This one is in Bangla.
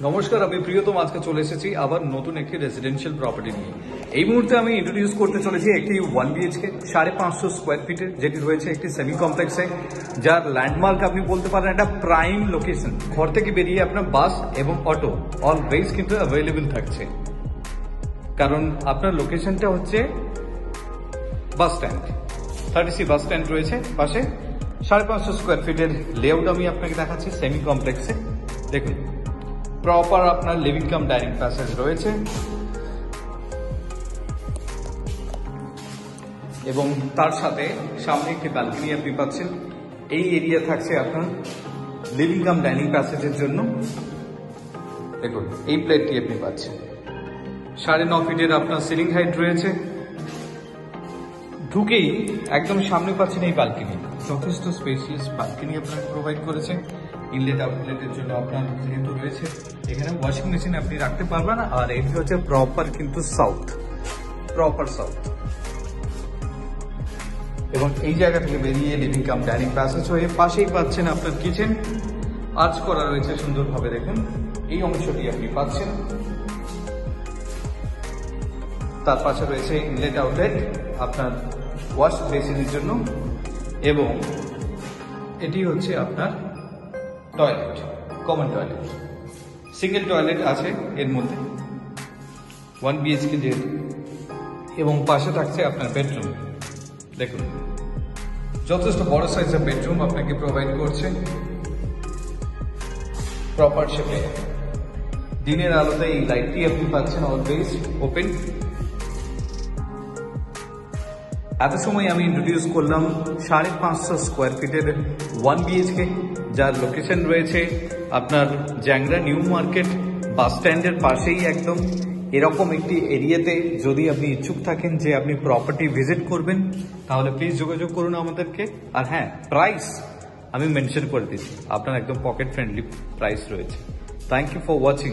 নমস্কার, আমি প্রিয়তম আজকে চলে এসেছি আবার নতুন একটি রেসিডেন্সিয়াল প্রপার্টি নিয়ে। এই মুহূর্তে আমি ইন্ট্রোডিউস করতে চলেছি একটি 1 BHK 550 স্কোয়ার ফিটের, যেটি রয়েছে একটি সেমি কমপ্লেক্সে, যার ল্যান্ডমার্ক আপনি বলতে পারেন একটা প্রাইম লোকেশন। ঘর থেকে বেরিয়ে আপনার বাস এবং অটো অলওয়েজ কিন্তু অ্যাভেলেবেল থাকছে, কারণ আপনার লোকেশনটা হচ্ছে bus stand. 30C bus stand রয়েছে পাশে। 550 স্কোয়ার ফিটের লেআউট আমি আপনাকে দেখাচ্ছি সেমি কমপ্লেক্সে। দেখুন, প্রপার আপনার লিভিং কাম ডাইনিং প্যাসেজ রয়েছে এবং তার সাথে সামনে একটি ব্যালকনি আপনি পাচ্ছেন। এই এরিয়া থাকছে আপনার লিভিং কাম ডাইনিং প্যাসেজের জন্য। দেখুন, এই প্লেটটি আপনি পাচ্ছেন। 9.5 ফিটের আপনার সিলিং হাইট রয়েছে। ঢুকেই একদম সামনে পাচ্ছেন এই ব্যালকনি, যথেষ্ট স্পেসিয়াস ব্যালকনি আপনাকে প্রোভাইড করেছে। ইনলেট আউটলেটের জন্য আপনার যেহেতু রয়েছে, এখানে ওয়াশিং মেশিন আপনি রাখতে পারবেন। আর এটি হচ্ছে প্রপার কিন্তু প্রপার সাউথ। এবং এই জায়গা থেকে বেরিয়ে লিভিং কাম ডাইনিং প্যাসেজ হয়ে পাশেই পাচ্ছেন আপনার কিচেন। আর্চ করা রয়েছে সুন্দরভাবে। দেখুন, এই অংশটি আপনি পাচ্ছেন। তার পাশে রয়েছে ইনলেট আউটলেট আপনার ওয়াশ বেসিনের জন্য, এবং এটি হচ্ছে আপনার toilet, common toilet. Single toilet আছে এর মধ্যে, 1 BHK যেহেতু। এবং পাশে থাকছে আপনার বেডরুম। দেখুন, যথেষ্ট বড় সাইজের বেডরুম আপনাকে প্রোভাইড করছে প্রপার শেপে। দিনের আলোতে এই লাইটটি আপনি পাচ্ছেন অলওয়েজ ওপেন। এত সময় আমি ইন্ট্রোডিউস করলাম 550 স্কোয়ার ফিটের 1 BHK, যার লোকেশন রয়েছে আপনার জ্যাংরা নিউ মার্কেট বাস স্ট্যান্ডের পাশেই একদম। এরকম একটি এরিয়াতে যদি আপনি ইচ্ছুক থাকেন যে আপনি প্রপার্টি ভিজিট করবেন, তাহলে প্লিজ যোগাযোগ করুন আমাদেরকে। আর হ্যাঁ, প্রাইস আমি মেনশন করে দিচ্ছি, আপনার একদম পকেট ফ্রেন্ডলি প্রাইস রয়েছে। Thank you for watching.